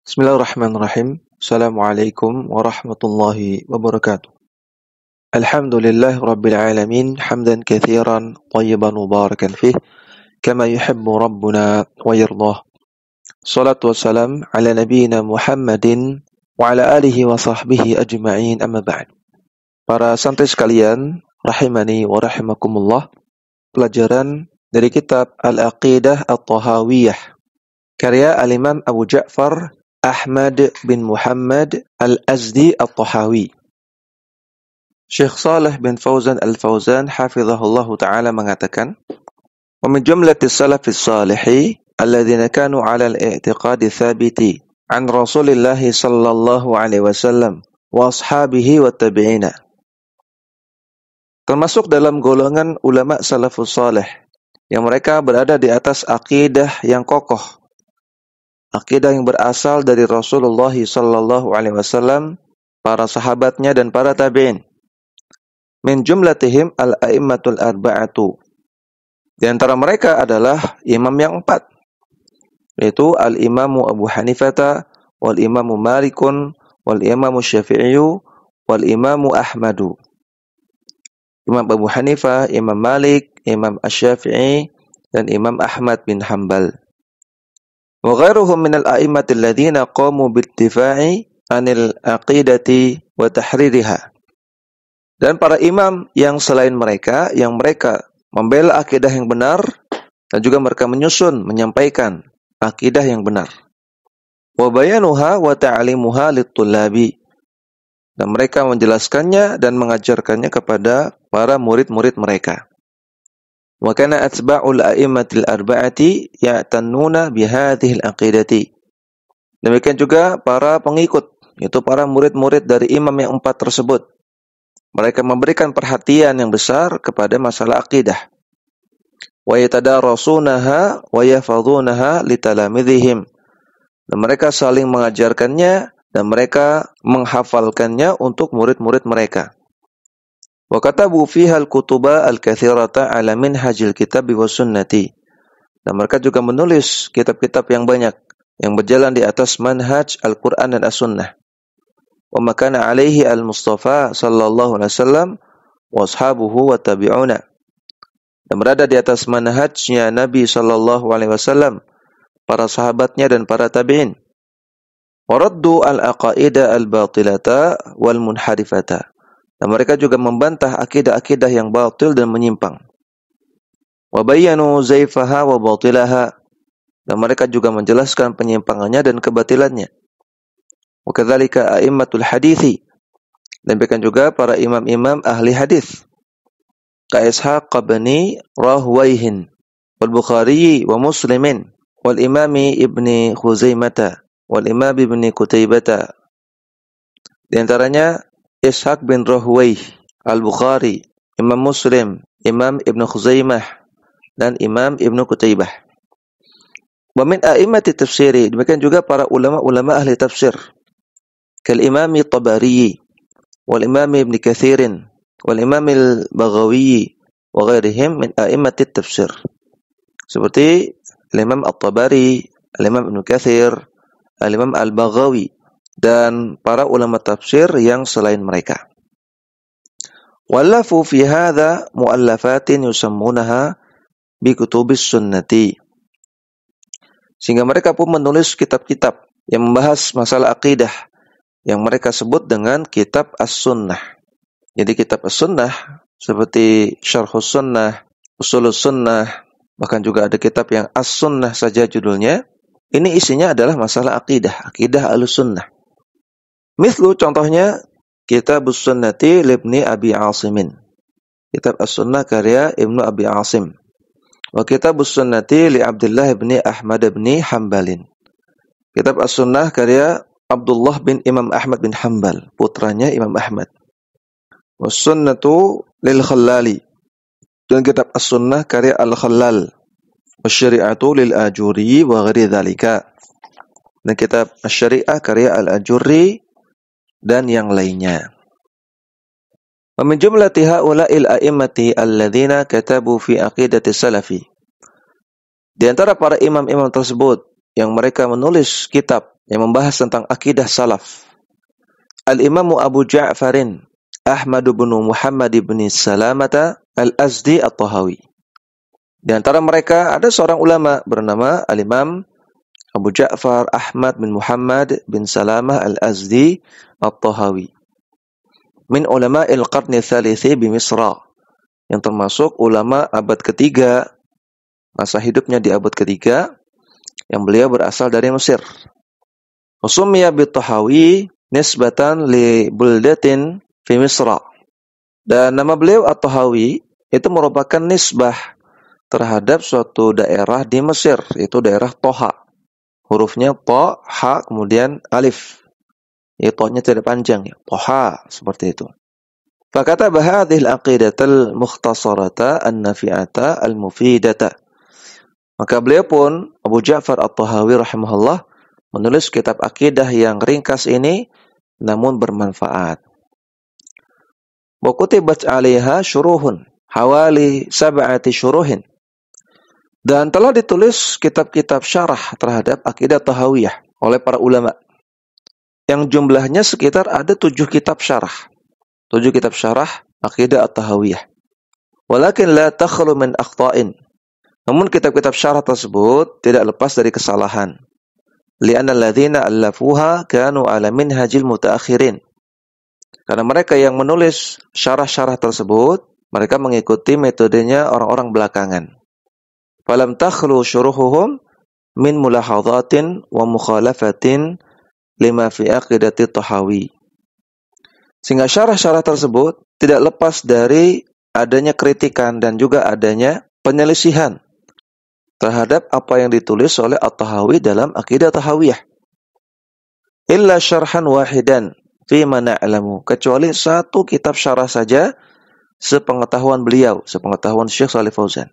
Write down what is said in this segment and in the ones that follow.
Bismillahirrahmanirrahim. Assalamualaikum warahmatullahi wabarakatuh. Alhamdulillah rabbil alamin hamdan katsiran thayyiban mubarakan fih kama yuhibbu rabbuna wa yardah. Salatu wassalam ala nabiyyina Muhammadin wa ala alihi wa sahbihi ajma'in, amma ba'd. Para santri sekalian, rahimani wa rahimakumullah. Pelajaran dari kitab Al-Aqidah At-Tahawiyah karya Al-Imam Abu Ja'far Ahmad bin Muhammad Al-Azdi At-Tahawi. Syekh Saleh bin Fauzan Al-Fauzan hafizahullahu ta'ala mengatakan, "Wa min jumlatis salafis salihi alladhina kanu 'ala al-i'tiqadi thabiti an Rasulillah sallallahu alaihi wasallam wa ashabihi wa tabi'ina." Termasuk dalam golongan ulama salafus salih yang mereka berada di atas akidah yang kokoh, akidah yang berasal dari Rasulullah sallallahu alaihi wasallam, para sahabatnya dan para tabi'in. Min jumlatihim al-a'immatul arba'atu. Di antara mereka adalah imam yang 4, yaitu al-Imamu Abu Hanifah, wal Imamu Malikun, wal Imamu Syafi'i, wal Imamu Ahmadu. Imam Abu Hanifah, Imam Malik, Imam Asy-Syafi'i, dan Imam Ahmad bin Hanbal. Wa ghairuhum minal a'immati alladhina qamu bittifa'i anil aqidati wa tahririha. Dan para imam yang selain mereka, yang mereka membela akidah yang benar dan juga mereka menyusun, menyampaikan akidah yang benar. Wa bayanuha wa ta'limuha lit-tullabi. Dan mereka menjelaskannya dan mengajarkannya kepada para murid-murid mereka. Wa kana atba'ul a'immatil arba'ati ya'tannuna bihadhil aqidati. Demikian juga para pengikut, yaitu para murid-murid dari imam yang 4 tersebut. Mereka memberikan perhatian yang besar kepada masalah akidah. Wa yatadarasunaha wa yahfazunaha litalamidhihim. Dan mereka saling mengajarkannya dan mereka menghafalkannya untuk murid-murid mereka. Wa katabu fiha al-kutuba al-katsirata ala minhajil kitabi was sunnati. Dan mereka juga menulis kitab-kitab yang banyak yang berjalan di atas manhaj Al-Qur'an dan As-Sunnah. Wa makana alaihi al-Mustafa sallallahu alaihi wasallam wa ashabuhu wa tabi'una. Dan berada di atas manhajnya Nabi sallallahu alaihi wasallam, para sahabatnya dan para tabi'in. Waraddu al-aqaida al-batilata wal munharifata. Dan mereka juga membantah akidah-akidah yang batil dan menyimpang. Wa bayyanu zaifaha wa batilaha. Dan mereka juga menjelaskan penyimpangannya dan kebatilannya. Wa kadzalika a'immatul hadithi. Dan demikian juga para imam-imam ahli hadis. Ka Ishaq bin Rahwayhin wal Bukhari wa Muslimin wal Imami Ibni Khuzaimah wal Imam Ibni Qutaibah. Di antaranya Ishaq bin Rahwayh, Al-Bukhari, Imam Muslim, Imam Ibnu Khuzaimah, dan Imam Ibnu Qutaibah. Wa min a'immati tafsiri, demikian juga para ulama-ulama ahli tafsir. Kal Imam Tabari, wal Imam Ibn Katsirin, wal Imam Al-Baghawi, wa ghairihim min a'immati tafsir. Seperti Imam At-Tabari, Imam Ibn Katsir, Al-Imam Al-Baghawi, dan para ulama tafsir yang selain mereka. Wallafu fi hadha mu'allafatin yusammunaha bi kutubis sunnati. Sehingga mereka pun menulis kitab-kitab yang membahas masalah akidah yang mereka sebut dengan kitab As-Sunnah. Jadi kitab As-Sunnah seperti Syarhus Sunnah, Ushulus Sunnah, bahkan juga ada kitab yang As-Sunnah saja judulnya. Ini isinya adalah masalah akidah, akidah Ahlus-Sunnah. Mithlu contohnya Kitab As-Sunnati libni Abi Asimin. Kitab As-Sunnah karya Ibnu Abi Asim. Wa Kitab As-Sunnati li Abdullah bin Ahmad bin Hanbalin. Kitab As-Sunnah karya Abdullah bin Imam Ahmad bin Hanbal, putranya Imam Ahmad. Wa Sunnatu lil Khallali. Dan kitab As-Sunnah karya Al-Khallal. Wa Syari'atu lil Ajuri wa ghairi dzalika. Dan kitab Asy-Syari'ah karya Al-Ajuri dan yang lainnya. Wa min jumlati haula'il a'immati alladzina katabu fi aqidati salafi. Di antara para imam-imam tersebut yang mereka menulis kitab yang membahas tentang akidah salaf. Al-Imam Abu Ja'farin Ahmad bin Muhammad bin Salamata Al-Azdi At-Tahawi. Di antara mereka ada seorang ulama bernama Al-Imam Abu Ja'far Ahmad bin Muhammad bin Salamah Al-Azdi At-Tahawi. Min ulama al-qarni tsalithi bi Misra, yang termasuk ulama abad ketiga, masa hidupnya di abad ketiga, yang beliau berasal dari Mesir. Usummiya bit-Tahawi nisbatan li buldatin fi Misra. Dan nama beliau At-Tahawi itu merupakan nisbah terhadap suatu daerah di Mesir, yaitu daerah Toha. Hurufnya to, ha, kemudian alif. Ya, to-nya tidak panjang ya. Toha, seperti itu. Fakataba hadhihi al-aqidata al-mukhtasarata an-nafi'ata al-mufidata. Maka beliau pun, Abu Ja'far At-Tahawi rahimahullah, menulis kitab akidah yang ringkas ini, namun bermanfaat. Wa kutibat 'alaiha syuruhun, hawali 7 syuruhin. Dan telah ditulis kitab-kitab syarah terhadap akidah Tahawiyah oleh para ulama, yang jumlahnya sekitar ada 7 kitab syarah. 7 kitab syarah akidah At-Tahawiyah. Walakin la takhlu min akhta'in. Namun kitab-kitab syarah tersebut tidak lepas dari kesalahan. Li'anna alladhina allafuha kanu ala minhajil mutaakhirin. Karena mereka yang menulis syarah-syarah tersebut, mereka mengikuti metodenya orang-orang belakangan. Falam takhlu syuruhuhum min mulahadhatin wa mukhalafatin lima fi aqidati Tahawi. Sehingga syarah-syarah tersebut tidak lepas dari adanya kritikan dan juga adanya penyelisihan terhadap apa yang ditulis oleh At-Tahawi dalam akidah Tahawiyah. Illa syarhan wahidan fi ma na'lamu, kecuali satu kitab syarah saja sepengetahuan beliau, sepengetahuan Syekh Shalih Fauzan.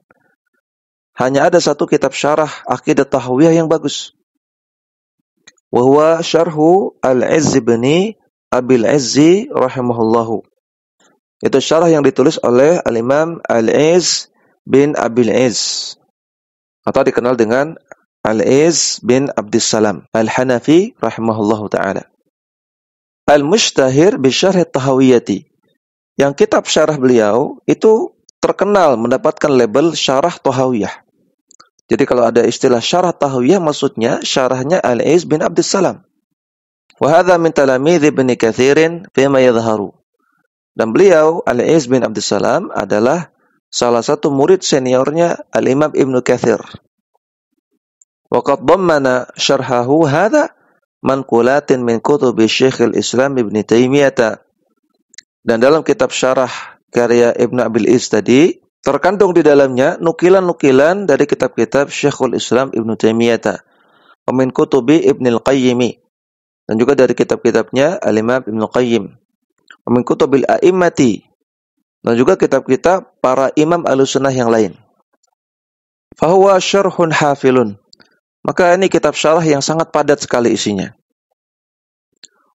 Hanya ada satu kitab syarah akidah Tahawiyah yang bagus. Wa huwa syarhu Al-Izz bin Abil Izzi rahimahullahu. Itu syarah yang ditulis oleh Al-Imam Al-Izz bin Abil Izz, atau dikenal dengan Al-Izz bin Abdissalam Al-Hanafi rahimahullahu ta'ala. Al-Mushtahir bi Syarh Tahawiyyati. Yang kitab syarah beliau itu terkenal mendapatkan label syarah Tahawiyah. Jadi kalau ada istilah syarah Tahawiyah, maksudnya syarahnya Al-Izz bin Abdissalam. Wa hadza min talamidz Ibnu Katsirin fima yadhharu. Dan beliau Al-Izz bin Abdissalam adalah salah satu murid seniornya Al-Imam Ibnu Katsir. Wa qad dhammana syarhahu hadza manqulatin min kutubi Syekhul Islam Ibnu Taimiyah. Dan dalam kitab syarah karya Ibnu Abil Izz tadi terkandung di dalamnya nukilan-nukilan dari kitab-kitab Syekhul Islam Ibnu Taimiyah, wa min kutubi Ibnul Qayyim, dan juga dari kitab-kitabnya Al-Imam Ibnu Qayyim, wa min kutubil a'immati, dan juga kitab-kitab para imam Ahlussunnah yang lain. Fahuwa syarhun hafilun. Maka ini kitab syarah yang sangat padat sekali isinya.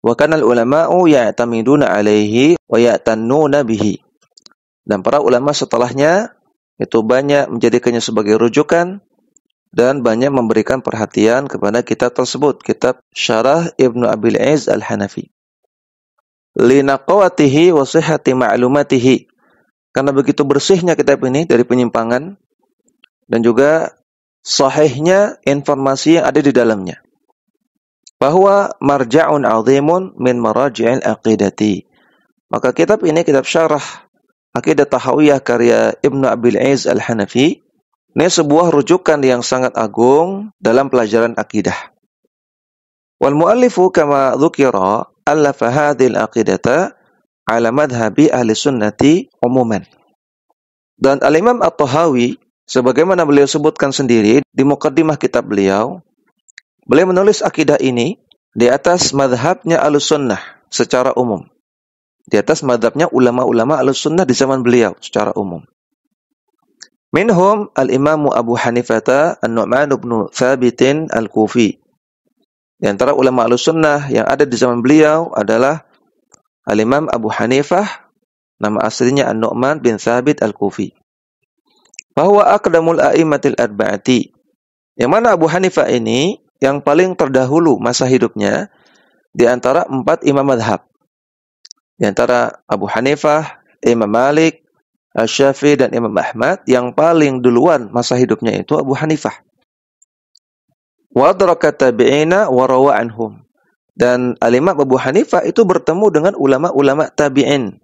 Wa kanal ulama'u ya'tamiduna alaihi wa ya'tannuna bihi. Dan para ulama setelahnya itu banyak menjadikannya sebagai rujukan dan banyak memberikan perhatian kepada kitab tersebut, kitab Syarah Ibnu Abil Izz Al-Hanafi. Linaqawatihi wa sihhati ma'lumatihi. Karena begitu bersihnya kitab ini dari penyimpangan dan juga sahihnya informasi yang ada di dalamnya. Bahwa marja'un 'azimun min maraji'il aqidati. Maka kitab ini, kitab syarah Aqidah Tahawiyah karya Ibnu Abil Izz Al-Hanafi, ini sebuah rujukan yang sangat agung dalam pelajaran akidah. Wal mu'allifu kama dzukira allafa hadhil aqidata ala madhhabi ahli sunnati umuman. Dan Al-Imam At-Tahawi, sebagaimana beliau sebutkan sendiri di muqaddimah kitab beliau, beliau menulis akidah ini di atas madhabnya Ahlussunnah secara umum. Di atas madhabnya ulama-ulama Ahlussunnah di zaman beliau secara umum. Minhum al-Imam Abu Hanifah An-Nu'man bin Thabit Al-Kufi. Di antara ulama Ahlussunnah yang ada di zaman beliau adalah Al-Imam Abu Hanifah, nama aslinya An-Nu'man bin Thabit Al-Kufi. Bahwa aqdamul a'immatil arba'ati. Yang mana Abu Hanifah ini yang paling terdahulu masa hidupnya di antara 4 imam madhab. Di antara Abu Hanifah, Imam Malik, Asy-Syafi'i dan Imam Ahmad, yang paling duluan masa hidupnya itu Abu Hanifah. Wa adraka tabi'ina wa rawa anhum. Dan Al-Imam Abu Hanifah itu bertemu dengan ulama-ulama tabi'in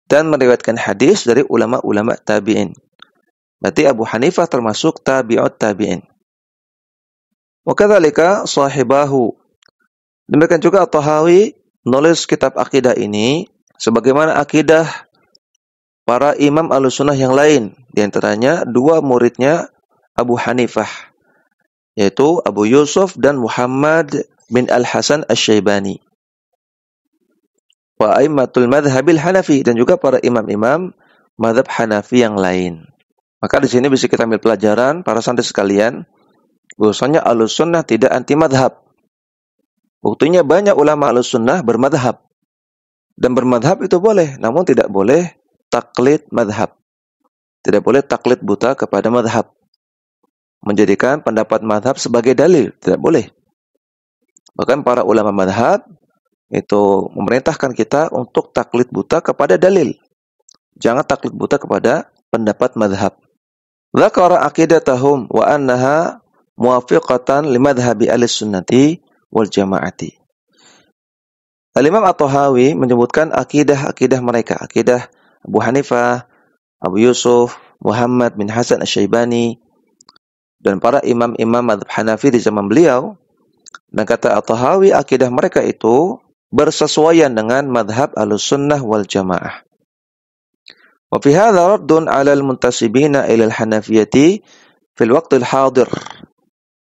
dan meriwayatkan hadis dari ulama-ulama tabi'in. Berarti Abu Hanifah termasuk tabi'ut tabi'in. Wa kadzalika sahibahu. Demikian juga At-Tahawi menulis kitab akidah ini sebagaimana akidah para imam Ahlussunnah yang lain, di antaranya 2 muridnya Abu Hanifah, yaitu Abu Yusuf dan Muhammad bin Al-Hasan Asy-Syaibani. Wa aimmatul madhhabil Hanafi, dan juga para imam-imam mazhab Hanafi yang lain. Maka di sini bisa kita ambil pelajaran para santri sekalian, bahwasanya Ahlussunnah tidak anti madhab. Buktinya banyak ulama Ahlussunnah bermadhab. Dan bermadhab itu boleh, namun tidak boleh taklid madhab. Tidak boleh taklid buta kepada madhab. Menjadikan pendapat madhab sebagai dalil, tidak boleh. Bahkan para ulama madhab itu memerintahkan kita untuk taklid buta kepada dalil. Jangan taklid buta kepada pendapat madhab. Dzakara aqidatahum wa annaha muwafiqatan limadhhabi ahlis-sunnati wal jamaati. Al-Imam At-Tahawi menyebutkan akidah mereka, akidah Abu Hanifah, Abu Yusuf, Muhammad bin Hasan Asy-Syaibani, dan para imam-imam mazhab Hanafi di zaman beliau. Dan kata At-Tahawi, akidah mereka itu bersesuaian dengan madhab Ahlussunnah wal Jamaah. Wa fi hadza raddun 'ala al-muntasibina ila al-Hanafiyyati fil waqtil hadir.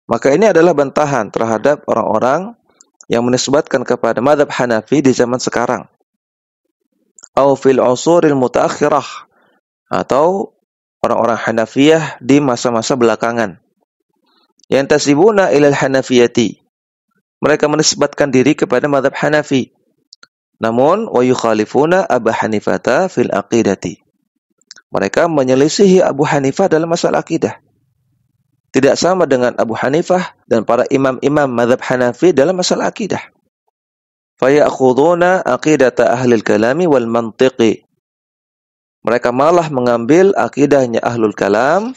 Maka ini adalah bantahan terhadap orang-orang yang menisbatkan kepada madhab Hanafi di zaman sekarang. Au fil usuril mutaakhirah, atau orang-orang Hanafiyah di masa-masa belakangan. Yantasibuna ila al-Hanafiyyati. Mereka menisbatkan diri kepada madhab Hanafi. Namun, wa yukhalifuna Abu Hanifata fil aqidati. Mereka menyelisihi Abu Hanifah dalam masalah akidah. Tidak sama dengan Abu Hanifah dan para imam-imam madhab Hanafi dalam masalah akidah. Fayakhuduna aqidata ahlil kalami wal mantiqi. Mereka malah mengambil akidahnya ahlul kalam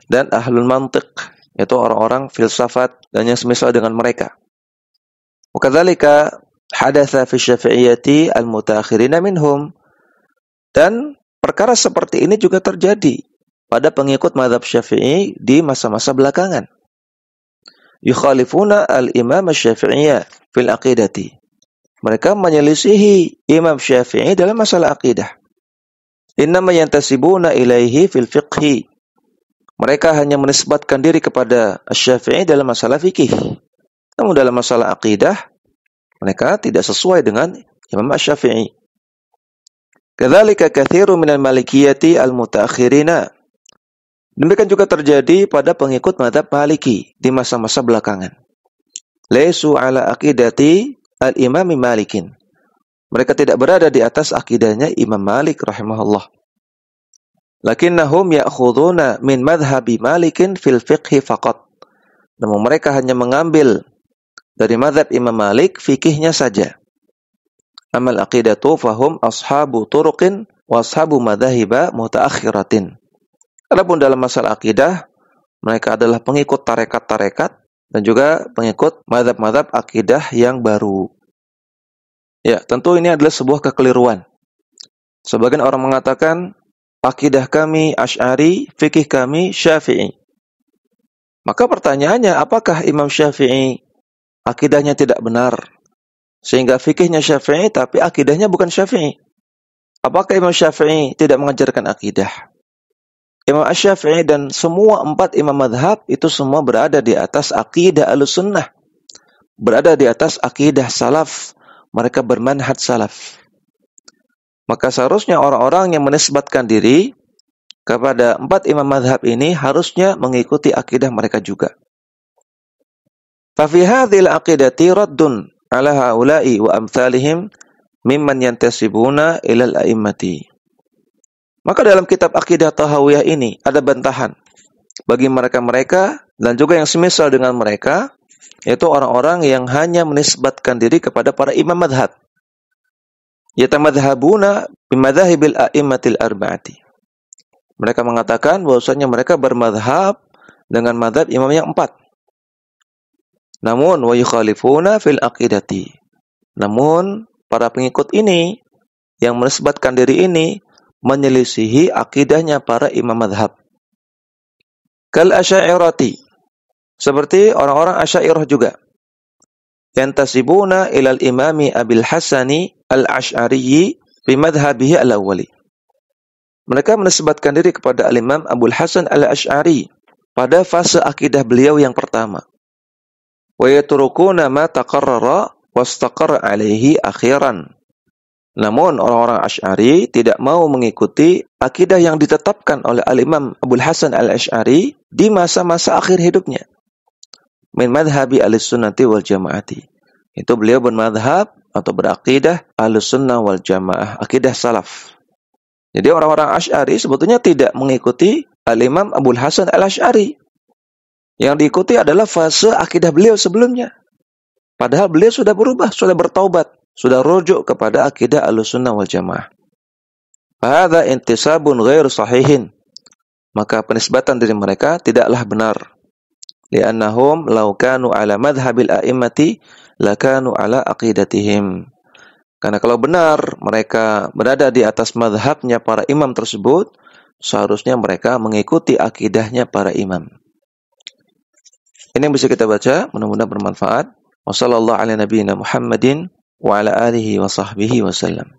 dan ahlul mantiq, yaitu orang-orang filsafat dan yang semisal dengan mereka. Wakadzalika hadatsa fi Syafi'iyyati al-mutaakhirina minhum. Dan perkara seperti ini juga terjadi pada pengikut mazhab Syafi'i di masa-masa belakangan. Yukhalifuna al-Imam Asy-Syafi'iyya fil aqidati. Mereka menyelisihi Imam Syafi'i dalam masalah akidah. Innama yantasibuna ilaihi fil fiqhi. Mereka hanya menisbatkan diri kepada Asy-Syafi'i dalam masalah fikih. Namun dalam masalah akidah, mereka tidak sesuai dengan Imam Asy-Syafi'i. Kadzalika katsirun minal malikiyyati al-mutaakhirina. Demikian juga terjadi pada pengikut mazhab Maliki di masa-masa belakangan. Laisu ala aqidati al-Imam Malikin. Mereka tidak berada di atas akidahnya Imam Malik rahimahullah. Lakinnahum ya'khuduna min madhhabi Malikin fil fiqhi faqat. Namun mereka hanya mengambil dari mazhab Imam Malik fikihnya saja. Amal aqidatu fahum ashabu turuqin wa ashabu madhahiba mutaakhiratin. Adapun dalam masalah akidah, mereka adalah pengikut tarekat-tarekat dan juga pengikut mazhab-mazhab akidah yang baru. Ya, tentu ini adalah sebuah kekeliruan. Sebagian orang mengatakan akidah kami Asy'ari, fikih kami Syafi'i. Maka pertanyaannya, apakah Imam Syafi'i akidahnya tidak benar, sehingga fikihnya Syafi'i tapi akidahnya bukan Syafi'i? Apakah Imam Syafi'i tidak mengajarkan akidah? Imam Asy-Syafi'i dan semua 4 imam madhab itu semua berada di atas akidah Ahlussunnah, berada di atas akidah salaf. Mereka bermanhaj salaf. Maka seharusnya orang-orang yang menisbatkan diri kepada 4 imam madhab ini harusnya mengikuti akidah mereka juga. Fafi hadhil aqidati raddun ala haula'i wa amsalihim mimman yantasibuna ilal a'immati. Maka dalam kitab akidah Tahawiyah ini ada bantahan bagi mereka-mereka dan juga yang semisal dengan mereka yaitu orang-orang yang hanya menisbatkan diri kepada para imam madhab. Yatamadhabuna bimadhahibil a'immatil arba'ati. Mereka mengatakan bahwasanya mereka bermadhab dengan madhab imam yang 4. Namun wa yukhalifuna fil aqidati. Namun para pengikut ini yang menisbatkan diri ini menyelisihi akidahnya para imam madhab. Kal asy'ariyati, seperti orang-orang Asy'ariyah juga. Yantasibuna ilal imami Abil Hasani al-Asy'ari bi madhhabihi al-awwali. Mereka menisbatkan diri kepada al-Imam Abul Hasan al-Asy'ari pada fase akidah beliau yang pertama. Wa yatrukuna ma taqarrara wastaqarra alaihi akhiran. Namun orang-orang Asy'ari tidak mau mengikuti akidah yang ditetapkan oleh al-Imam Abul Hasan al-Asy'ari di masa-masa akhir hidupnya. Min madhhabi al-sunnati wal jamaati. Itu beliau bermadhab atau berakidah al-sunnah wal jamaah, akidah salaf. Jadi orang-orang Asy'ari sebetulnya tidak mengikuti al-Imam Abul Hasan al-Asy'ari. Yang diikuti adalah fase akidah beliau sebelumnya. Padahal beliau sudah berubah, sudah bertaubat, sudah rujuk kepada akidah al-sunnah wal jamaah. Hadza intisabun ghairu sahihin. Maka penisbatan dari mereka tidaklah benar. Li'annahum law kanu ala madhhabil a'immati lakanu ala aqidatihim. Karena kalau benar mereka berada di atas madhabnya para imam tersebut, seharusnya mereka mengikuti akidahnya para imam. Ini yang bisa kita baca, mudah-mudahan bermanfaat. Wassallallahu ala nabiyyina Muhammadin wa ala alihi wa sahbihi wasallam.